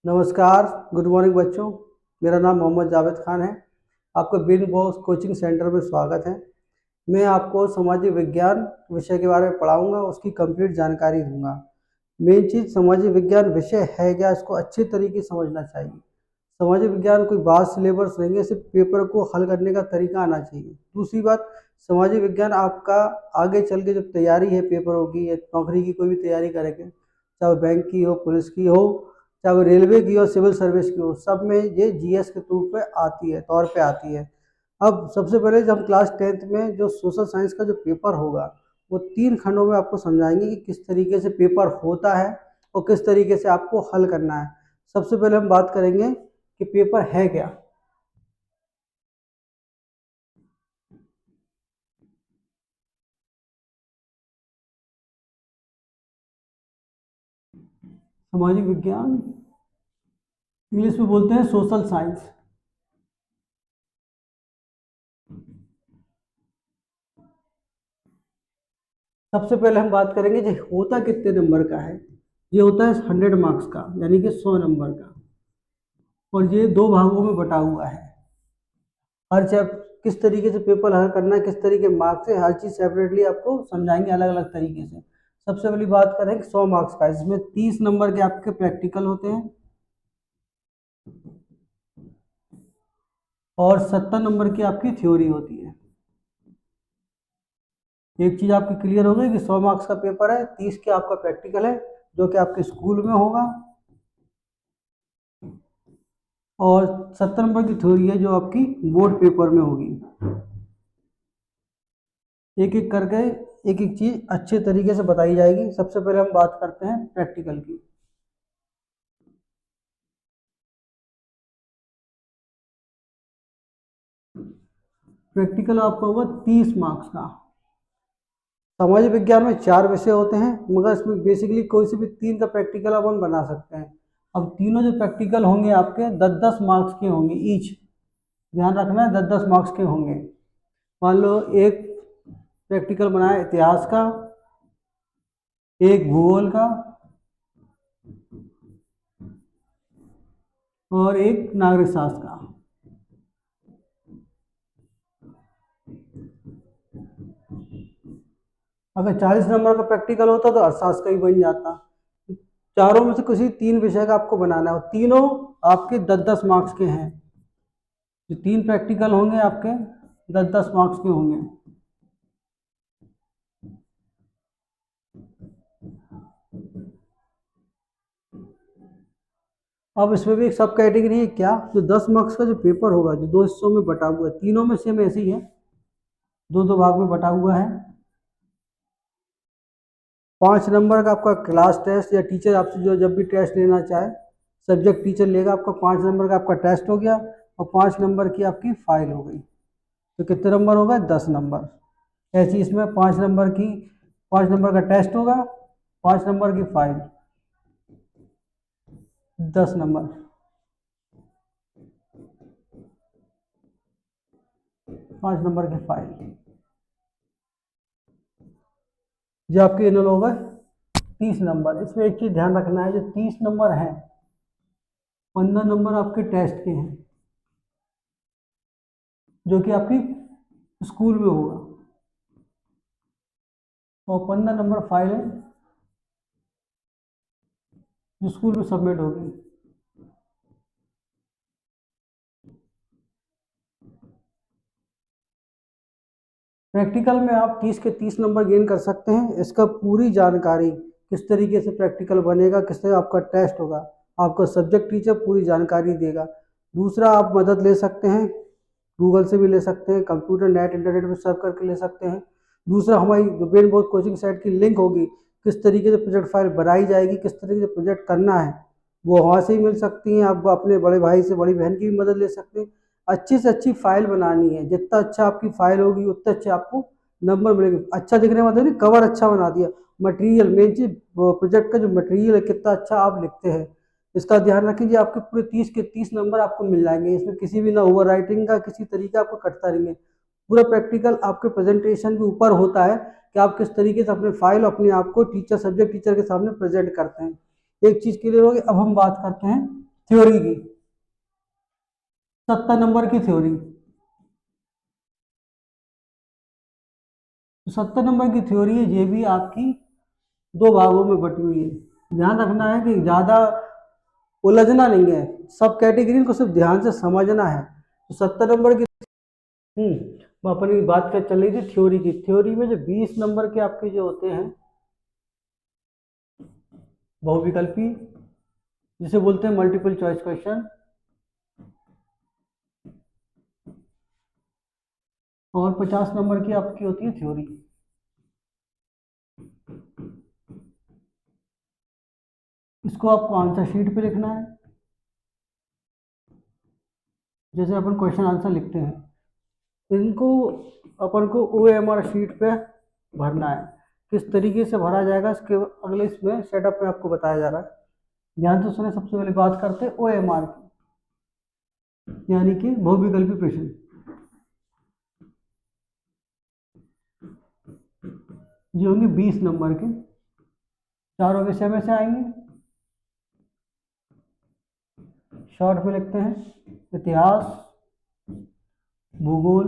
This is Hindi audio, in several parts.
नमस्कार, गुड मॉर्निंग बच्चों। मेरा नाम मोहम्मद जावेद खान है। आपका बिन बॉक्स कोचिंग सेंटर में स्वागत है। मैं आपको सामाजिक विज्ञान विषय के बारे में पढ़ाऊंगा, उसकी कंप्लीट जानकारी दूंगा। मेन चीज़ सामाजिक विज्ञान विषय है क्या, इसको अच्छे तरीके से समझना चाहिए। सामाजिक विज्ञान कोई बात सिलेबस नहीं है, सिर्फ पेपर को हल करने का तरीका आना चाहिए। दूसरी बात, सामाजिक विज्ञान आपका आगे चल के जब तैयारी है पेपरों की या नौकरी की कोई भी तैयारी करेंगे, चाहे बैंक की हो, पुलिस की हो, चाहे वो रेलवे की हो, सिविल सर्विस की हो, सब में ये जीएस के तौर पे आती है। अब सबसे पहले जब हम क्लास 10th में जो सोशल साइंस का जो पेपर होगा, वो 3 खंडों में आपको समझाएंगे कि किस तरीके से पेपर होता है और किस तरीके से आपको हल करना है। सबसे पहले हम बात करेंगे कि पेपर है क्या। सामाजिक विज्ञान इंग्लिश में बोलते हैं सोशल साइंस। सबसे पहले हम बात करेंगे ये होता कितने नंबर का है। ये होता है 100 मार्क्स का, यानी कि 100 नंबर का, और ये 2 भागों में बटा हुआ है। हर चैप्टर किस तरीके से पेपर हल करना है, किस तरीके मार्क्स है, हर चीज़ सेपरेटली आपको समझाएंगे अलग अलग तरीके से। सबसे पहली बात करें 100 मार्क्स का, इसमें 30 नंबर के आपके प्रैक्टिकल होते हैं और 70 नंबर की आपकी थ्योरी होती है। एक चीज़ आपकी क्लियर हो गई कि 100 मार्क्स का पेपर है, 30 के आपका प्रैक्टिकल है जो कि आपके स्कूल में होगा, और 70 नंबर की थ्योरी है जो आपकी बोर्ड पेपर में होगी। एक एक करके एक एक चीज़ अच्छे तरीके से बताई जाएगी। सबसे पहले हम बात करते हैं प्रैक्टिकल की। प्रैक्टिकल आपका होगा 30 मार्क्स का। सामाजिक विज्ञान में 4 विषय होते हैं, मगर इसमें बेसिकली कोई से भी 3 का प्रैक्टिकल अपन बना सकते हैं। अब तीनों जो प्रैक्टिकल होंगे आपके 10-10 मार्क्स के होंगे ईच। ध्यान रखना है 10-10 मार्क्स के होंगे। मान लो एक प्रैक्टिकल बनाया इतिहास का, एक भूगोल का और एक नागरिक शास्त्र का। अगर 40 नंबर का प्रैक्टिकल होता तो अर्थशास्त्र का ही बन जाता। चारों में से किसी 3 विषय का आपको बनाना है, और तीनों आपके 10-10 मार्क्स के हैं। जो 3 प्रैक्टिकल होंगे आपके 10-10 मार्क्स के होंगे। अब इसमें भी एक सब कैटेगरी है क्या, जो 10 मार्क्स का जो पेपर होगा, जो 2 हिस्सों में बटा हुआ है, तीनों में सेम ऐसे ही है, 2-2 भाग में बटा हुआ है। 5 नंबर का आपका क्लास टेस्ट, या टीचर आपसे जो जब भी टेस्ट लेना चाहे, सब्जेक्ट टीचर लेगा आपका। 5 नंबर का आपका टेस्ट हो गया और 5 नंबर की आपकी फाइल हो गई। तो कितने नंबर होगा, 10 नंबर। ऐसी इसमें 5 नंबर का टेस्ट होगा, 5 नंबर की फाइल, 10 नंबर। 5 नंबर की फाइल, जो आपके इनल होगा 30 नंबर। इसमें एक चीज़ ध्यान रखना है, जो 30 नंबर है 15 नंबर आपके टेस्ट के हैं, जो कि आपकी स्कूल में होगा, और 15 नंबर फाइल है जो स्कूल में सबमिट होगी। प्रैक्टिकल में आप 30 के 30 नंबर गेन कर सकते हैं। इसका पूरी जानकारी, किस तरीके से प्रैक्टिकल बनेगा, किस तरह आपका टेस्ट होगा, आपका सब्जेक्ट टीचर पूरी जानकारी देगा। दूसरा, आप मदद ले सकते हैं, गूगल से भी ले सकते हैं, कंप्यूटर नेट इंटरनेट में सर्च करके ले सकते हैं। दूसरा, हमारी जो ब्रेन बोर्ड कोचिंग साइट की लिंक होगी, किस तरीके से प्रोजेक्ट फाइल बनाई जाएगी, किस तरीके से प्रोजेक्ट करना है, वो वहाँ से ही मिल सकती हैं। आप अपने बड़े भाई से, बड़ी बहन की भी मदद ले सकते हैं। अच्छी से अच्छी फाइल बनानी है, जितना अच्छा आपकी फाइल होगी उतने अच्छे आपको नंबर मिलेंगे। अच्छा दिखने मतलब नहीं, कवर अच्छा बना दिया। मटेरियल मेन चीज, प्रोजेक्ट का जो मटेरियल है कितना अच्छा आप लिखते हैं, इसका ध्यान रखिए। आपके पूरे 30 के 30 नंबर आपको मिल जाएंगे। इसमें किसी भी ना ओवर राइटिंग का किसी तरीका आपको कटता नहीं है। पूरा प्रैक्टिकल आपके प्रेजेंटेशन के ऊपर होता है कि आप किस तरीके से अपने फाइल, अपने आप को टीचर, सब्जेक्ट टीचर के सामने प्रेजेंट करते हैं। एक चीज़ क्लियर होगी। अब हम बात करते हैं थ्योरी की, 70 नंबर की थ्योरी। 70 नंबर की थ्योरी है, ये भी आपकी दो भागों में बटी हुई है। ध्यान रखना है कि ज़्यादा उलझना नहीं है, सब कैटेगरी को सिर्फ ध्यान से समझना है। तो 70 नंबर की वो अपनी बात कर चल रही थी थ्योरी की। थ्योरी में जो 20 नंबर के आपके जो होते हैं बहुविकल्पी, जिसे बोलते हैं मल्टीपल चॉइस क्वेश्चन, और 50 नंबर की आपकी होती है थ्योरी। इसको आपको आंसर शीट पे लिखना है, जैसे अपन क्वेश्चन आंसर लिखते हैं, इनको अपन को OMR शीट पे भरना है। किस तरीके से भरा जाएगा इसके अगले इसमें सेटअप में आपको बताया जा रहा है। ध्यान से सुने। सबसे पहले बात करते हैं OMR की, यानी कि बहुविकल्पी प्रश्न। ये होंगे 20 नंबर के, चारों विषय में से आएंगे। शॉर्ट में लिखते हैं इतिहास, भूगोल,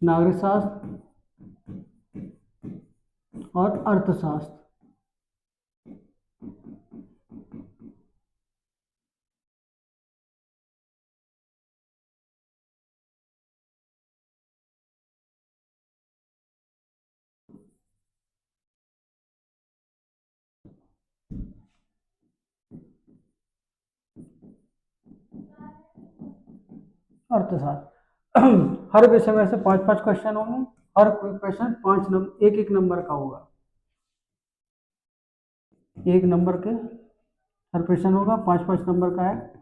नागरिक शास्त्र और अर्थशास्त्र। अर्थशास्त्र हर विषय में से 5-5 क्वेश्चन होंगे। हर क्वेश्चन 5 नंबर, एक एक नंबर का होगा। एक नंबर के हर क्वेश्चन होगा, 5-5 नंबर का है।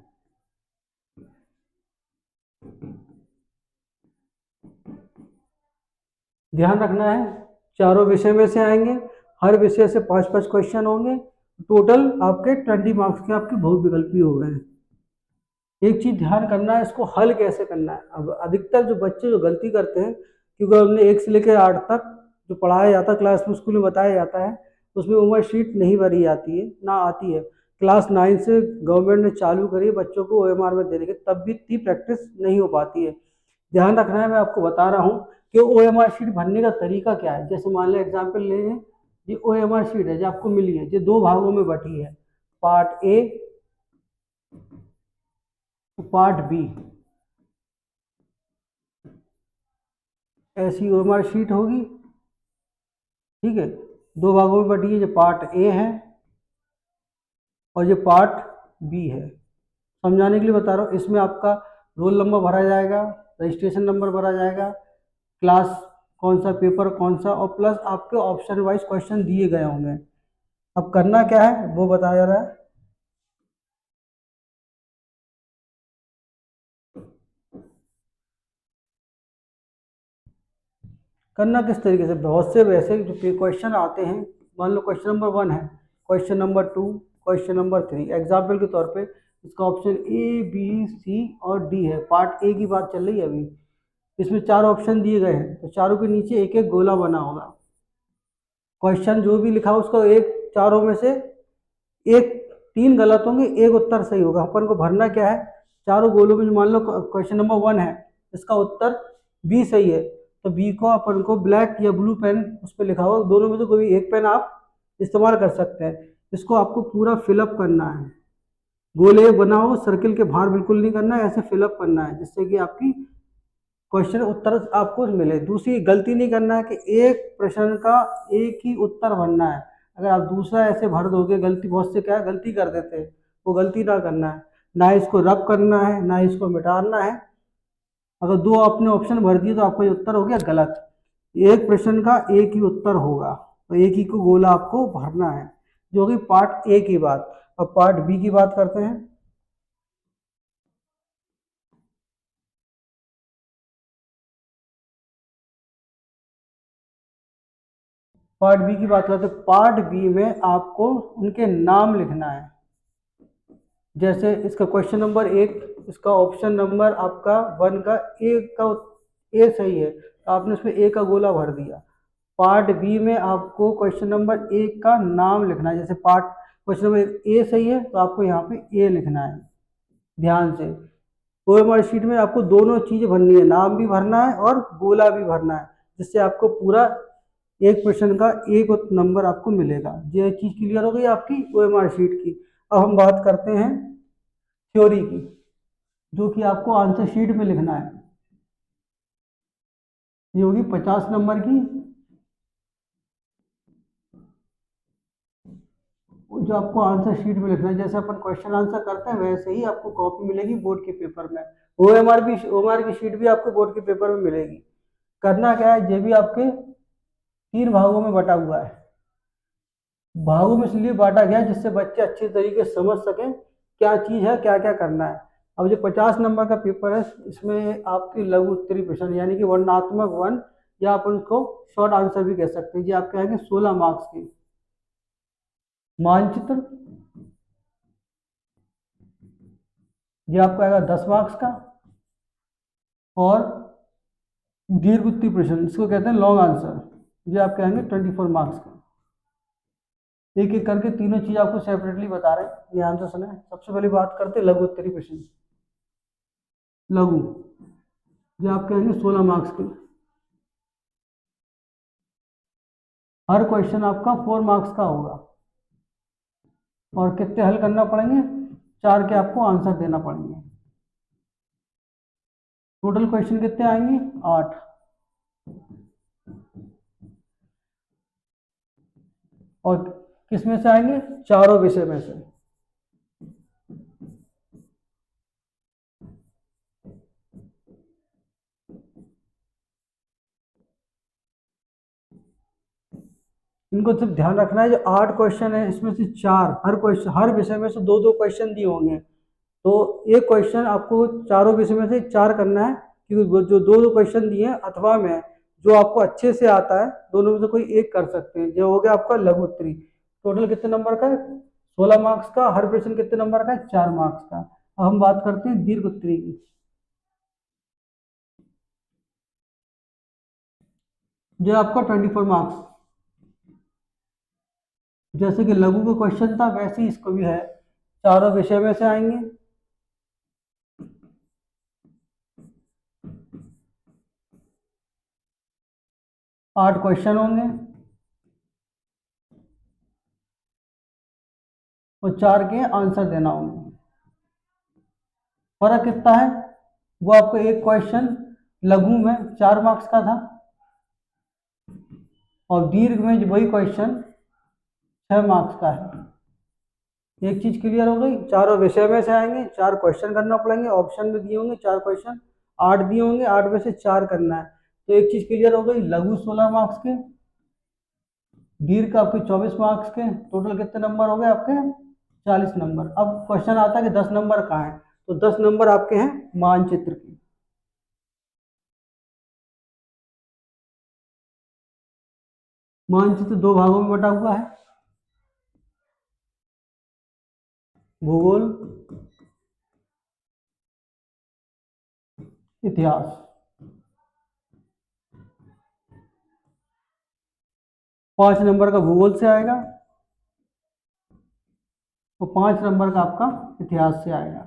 ध्यान रखना है, चारों विषय में से आएंगे, हर विषय से 5-5 क्वेश्चन होंगे। टोटल आपके 20 मार्क्स के आपके बहुविकल्पी हो गए हैं। एक चीज ध्यान करना है, इसको हल कैसे करना है। अब अधिकतर जो बच्चे जो गलती करते हैं, क्योंकि हमने 1 से लेकर 8 तक जो पढ़ाया जाता है क्लास में, स्कूल में बताया जाता है, उसमें उम्र शीट नहीं भरी जाती है, ना आती है। क्लास 9 से गवर्नमेंट ने चालू करी बच्चों को OMR में देने की, तब भी इतनी प्रैक्टिस नहीं हो पाती है। ध्यान रखना है, मैं आपको बता रहा हूँ कि OMR शीट भरने का तरीका क्या है। जैसे मान लें एग्जाम्पल ले लें, ये OMR शीट है जो आपको मिली है, जो दो भागों में बटी है, पार्ट ए, पार्ट बी। ऐसी OMR शीट होगी, ठीक है। दो भागों में बटी है, जो पार्ट ए है और ये पार्ट बी है। समझाने के लिए बता रहा हूँ, इसमें आपका रोल नंबर भरा जाएगा, रजिस्ट्रेशन नंबर भरा जाएगा, क्लास कौन सा, पेपर कौन सा, और प्लस आपके ऑप्शन वाइज क्वेश्चन दिए गए होंगे। अब करना क्या है वो बताया जा रहा है। करना किस तरीके से, बहुत से वैसे जो क्वेश्चन आते हैं, मान लो क्वेश्चन नंबर 1 है, question number 2, question number 3, example के तौर पे इसका ऑप्शन A, B, C और D है। पार्ट ए की बात चल रही है अभी। इसमें 4 ऑप्शन दिए गए हैं, तो चारों के नीचे एक एक गोला बना होगा। क्वेश्चन जो भी लिखा हो उसको एक, चारों में से एक, 3 गलत होंगे, एक उत्तर सही होगा। अपन को भरना क्या है, चारों गोलों में, मान लो क्वेश्चन नंबर 1 है, इसका उत्तर बी सही है, तो बी को अपन को ब्लैक या ब्लू पेन उस पर लिखा होगा, दोनों में से कोई एक पेन आप इस्तेमाल कर सकते हैं। इसको आपको पूरा फिलअप करना है, गोले बनाओ, सर्किल के बाहर बिल्कुल नहीं करना है, ऐसे फिलअप करना है जिससे कि आपकी क्वेश्चन उत्तर आपको मिले। दूसरी गलती नहीं करना है कि एक प्रश्न का एक ही उत्तर भरना है। अगर आप दूसरा ऐसे भर दोगे, गलती बहुत से क्या है गलती कर देते हैं, वो गलती ना करना है। ना इसको रब करना है, ना इसको मिटाना है। अगर दो आपने ऑप्शन भर दिए तो आपका ये उत्तर हो गया गलत। एक प्रश्न का एक ही उत्तर होगा, तो एक ही को गोला आपको भरना है, जो कि पार्ट ए की बात। अब पार्ट बी की बात करते हैं। पार्ट बी की बात करते हैं। पार्ट बी में आपको उनके नाम लिखना है। जैसे इसका क्वेश्चन नंबर 1, इसका ऑप्शन नंबर आपका 1 का ए सही है, तो आपने उसमें ए का गोला भर दिया। पार्ट बी में आपको क्वेश्चन नंबर 1 का नाम लिखना है। जैसे पार्ट क्वेश्चन नंबर ए सही है तो आपको यहाँ पे ए लिखना है ध्यान से। ओएमआर शीट में आपको दोनों चीजें भरनी है, नाम भी भरना है और गोला भी भरना है, जिससे आपको पूरा एक प्रश्न का एक नंबर आपको मिलेगा। ये चीज क्लियर हो गई आपकी ओएमआर शीट की। अब हम बात करते हैं थ्योरी की, जो कि आपको आंसर शीट में लिखना है। ये होगी 50 नंबर की, जो आपको आंसर शीट में लिखना है। जैसे अपन क्वेश्चन आंसर करते हैं वैसे ही आपको कॉपी मिलेगी बोर्ड के पेपर में। ओएमआर की शीट भी आपको बोर्ड के पेपर में मिलेगी। करना क्या है, ये भी आपके 3 भागों में बटा हुआ है। भागों में इसलिए बांटा गया जिससे बच्चे अच्छे तरीके से समझ सकें क्या चीज़ है, क्या क्या करना है। अब जो 50 नंबर का पेपर है, इसमें आपकी लघु उत्तरीय प्रश्न यानी कि वर्णनात्मक वन, या अपन उसको शॉर्ट आंसर भी कह सकते हैं, जी आप कहेंगे 16 मार्क्स की। मानचित्र ये आपको आएगा 10 मार्क्स का। और दीर्घ उत्तरीय प्रश्न, इसको कहते हैं लॉन्ग आंसर, ये आप कहेंगे 24 मार्क्स का। एक एक करके तीनों चीज आपको सेपरेटली बता रहे हैं, ध्यान से सुने। सबसे पहले बात करते हैं लघु उत्तरीय प्रश्न। लघु ये आप कहेंगे 16 मार्क्स के। हर क्वेश्चन आपका 4 मार्क्स का होगा। और कितने हल करना पड़ेंगे, 4 के आपको आंसर देना पड़ेंगे। टोटल क्वेश्चन कितने आएंगे, 8। और किस में से आएंगे, चारों विषय में से। इनको सिर्फ ध्यान रखना है, जो 8 क्वेश्चन है इसमें से 4, हर विषय में से 2-2 क्वेश्चन दिए होंगे। तो एक क्वेश्चन आपको चारों विषय में से 4 करना है, क्योंकि जो 2-2 क्वेश्चन दिए हैं अथवा में जो आपको अच्छे से आता है, दोनों में से कोई एक कर सकते हैं। जो हो गया आपका लघु उत्तरी। टोटल कितने नंबर का है, 16 मार्क्स का। हर प्रश्न कितने नंबर का है, 4 मार्क्स का। अब हम बात करते हैं दीर्घ उत्तरी की। जो आपका 24 मार्क्स, जैसे कि लघु का क्वेश्चन था वैसे ही इसको भी है, चारों विषय में से आएंगे। 8 क्वेश्चन होंगे और 4 के आंसर देना होंगे। फर्क कितना है, वो आपको एक क्वेश्चन लघु में 4 मार्क्स का था और दीर्घ में वही क्वेश्चन 6 मार्क्स का है। एक चीज क्लियर हो गई, चारों विषय में से आएंगे, 4 क्वेश्चन करना पड़ेंगे, ऑप्शन में दिए होंगे 4 क्वेश्चन, 8 दिए होंगे, 8 में से 4 करना है। तो एक चीज क्लियर हो गई, लघु 16 मार्क्स के, दीर्घ आपके 24 मार्क्स के। टोटल कितने नंबर हो गए आपके, 40 नंबर। अब क्वेश्चन आता है कि 10 नंबर कहाँ है, तो 10 नंबर आपके हैं मानचित्र के। मानचित्र 2 भागों में बटा हुआ है, भूगोल, इतिहास। 5 नंबर का भूगोल से आएगा और 5 नंबर का आपका इतिहास से आएगा।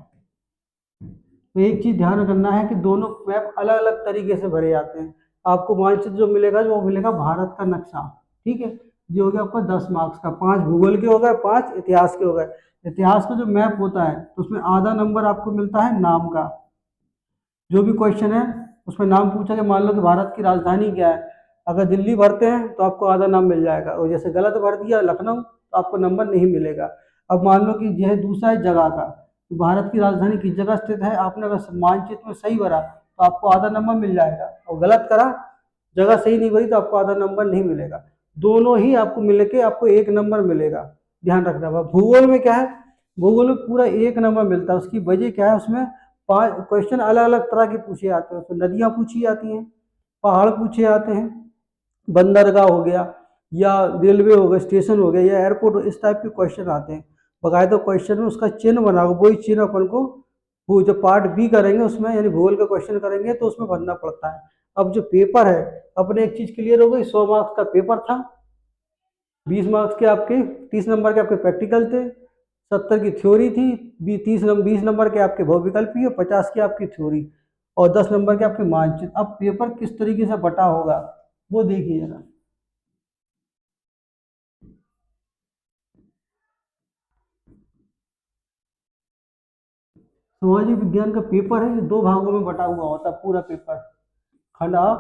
तो एक चीज ध्यान रखना है कि दोनों मैप अलग अलग तरीके से भरे जाते हैं। आपको मानचित्र जो मिलेगा वो मिलेगा भारत का नक्शा, ठीक है। ये हो गया आपका 10 मार्क्स का, 5 भूगोल के हो गए, 5 इतिहास के हो गए। इतिहास का जो मैप होता है तो उसमें आधा नंबर आपको मिलता है नाम का। जो भी क्वेश्चन है उसमें नाम पूछा कि मान लो कि भारत की राजधानी क्या है, अगर दिल्ली भरते हैं तो आपको आधा नाम मिल जाएगा, और जैसे गलत भर दिया लखनऊ तो आपको नंबर नहीं मिलेगा। अब मान लो कि यह दूसरा है जगह का, तो भारत की राजधानी किस जगह स्थित है, आपने अगर मानचित्र में सही भरा तो आपको आधा नंबर मिल जाएगा, और गलत करा, जगह सही नहीं भरी तो आपको आधा नंबर नहीं मिलेगा। दोनों ही आपको मिल के आपको एक नंबर मिलेगा, ध्यान रखना। भूगोल में क्या है, भूगोल में पूरा एक नंबर मिलता है। उसकी वजह क्या है, उसमें 5 क्वेश्चन अलग अलग तरह के पूछे जाते हैं। उसमें नदियाँ पूछी जाती हैं, पहाड़ पूछे जाते हैं, बंदरगाह हो गया, या रेलवे हो गया, स्टेशन हो गया, या एयरपोर्ट हो, इस टाइप के क्वेश्चन आते हैं। बकायदा क्वेश्चन में उसका चिन्ह बना होगा, वही चिन्ह अपन को वो जो पार्ट बी करेंगे उसमें, यानी भूगोल का क्वेश्चन करेंगे तो उसमें भरना पड़ता है। अब जो पेपर है, अपने एक चीज क्लियर हो गई, 100 मार्क्स का पेपर था। 20 मार्क्स के आपके 30 नंबर के आपके प्रैक्टिकल थे, 70 की थ्योरी थी, 20 नंबर के आपके बहुविकल्पीय, 50 की आपकी थ्योरी और 10 नंबर के आपके मानचित्र। अब पेपर किस तरीके से बटा होगा वो देखिए जरा। सामाजिक विज्ञान का पेपर है, ये 2 भागों में बटा हुआ होता है पूरा पेपर। खंड आ,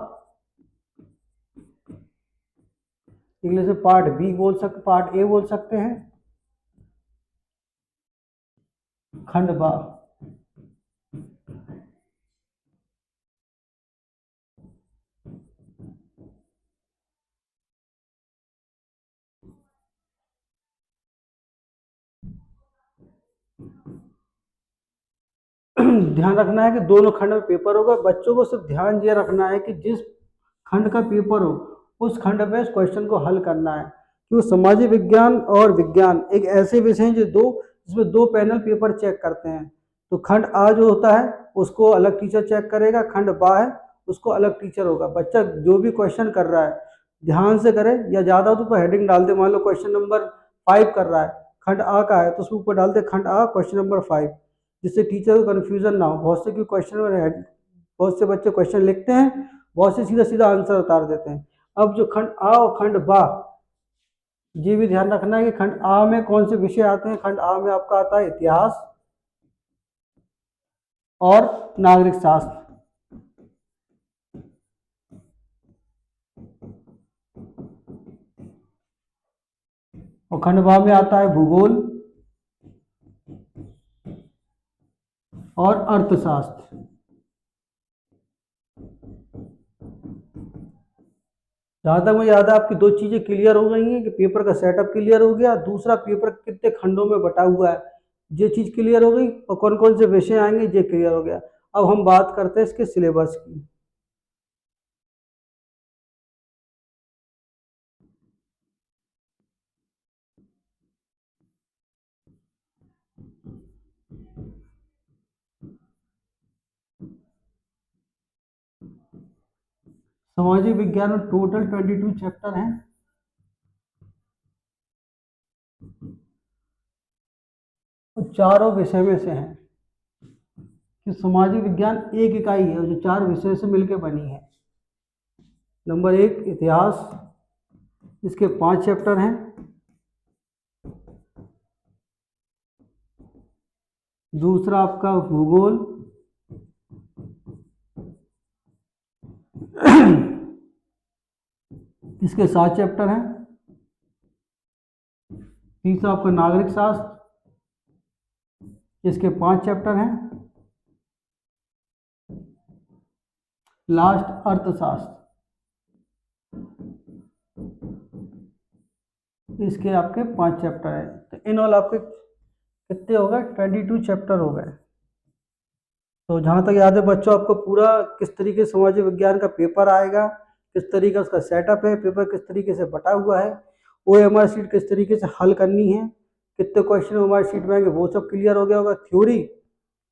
इंग्लिश में पार्ट बी बोल सकते, पार्ट ए बोल सकते हैं, खंड बा। ध्यान रखना है कि दोनों खंड में पेपर होगा। बच्चों को सिर्फ ध्यान ये रखना है कि जिस खंड का पेपर हो उस खंड में इस क्वेश्चन को हल करना है, क्योंकि सामाजिक विज्ञान और विज्ञान एक ऐसे विषय हैं जो जिसमें 2 पैनल पेपर चेक करते हैं। तो खंड आ जो होता है उसको अलग टीचर चेक करेगा, खंड बा है उसको अलग टीचर होगा। बच्चा जो भी क्वेश्चन कर रहा है ध्यान से करे, या ज़्यादा हो तो ऊपर हेडिंग डाल दे। मान लो क्वेश्चन नंबर 5 कर रहा है, खंड आ का है, तो उसके ऊपर डाल दे खंड आ क्वेश्चन नंबर 5, जिससे टीचर को कन्फ्यूजन ना हो। बहुत से क्वेश्चन में बहुत से बच्चे क्वेश्चन लिखते हैं, बहुत से सीधा सीधा आंसर उतार देते हैं। अब जो खंड आ और खंड बा, ये भी ध्यान रखना है कि खंड आ में कौन से विषय आते हैं। खंड आ में आपका आता है इतिहास और नागरिक शास्त्र, और खंड बा में आता है भूगोल और अर्थशास्त्र। जहाँ तक मुझे याद है आपकी 2 चीज़ें क्लियर हो गई हैं कि पेपर का सेटअप क्लियर हो गया, दूसरा पेपर कितने खंडों में बटा हुआ है ये चीज़ क्लियर हो गई, और कौन कौन से विषय आएंगे ये क्लियर हो गया। अब हम बात करते हैं इसके सिलेबस की। सामाजिक विज्ञान में टोटल 22 चैप्टर हैं और चारों विषय में से हैं, कि सामाजिक विज्ञान एक इकाई है जो 4 विषय से मिलकर बनी है। नंबर 1 इतिहास, इसके 5 चैप्टर हैं। दूसरा आपका भूगोल, इसके 7 चैप्टर हैं। तीसरा आपका नागरिक शास्त्र, इसके 5 चैप्टर हैं। लास्ट अर्थशास्त्र, इसके आपके 5 चैप्टर हैं। तो इन ऑल आपके कितने हो गए? 22 चैप्टर हो गए। तो जहाँ तक याद है बच्चों, आपको पूरा किस तरीके से सामाजिक विज्ञान का पेपर आएगा, किस तरीके उसका सेटअप है, पेपर किस तरीके से बटा हुआ है, OMR शीट किस तरीके से हल करनी है, कितने क्वेश्चन OMR शीट में आएंगे वो सब क्लियर हो गया होगा। थ्योरी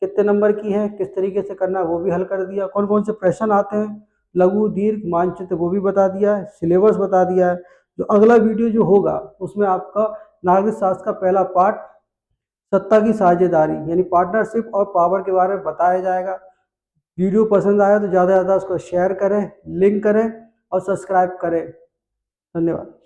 कितने नंबर की है, किस तरीके से करना है वो भी हल कर दिया। कौन कौन से प्रश्न आते हैं, लघु दीर्घ मानचित्र वो भी बता दिया है, सिलेबस बता दिया है। जो अगला वीडियो जो होगा उसमें आपका नागरिक शास्त्र का पहला पार्ट सत्ता की साझेदारी यानी पार्टनरशिप और पावर के बारे में बताया जाएगा। वीडियो पसंद आया तो ज़्यादा से ज़्यादा उसको शेयर करें, लिंक करें और सब्सक्राइब करें। धन्यवाद।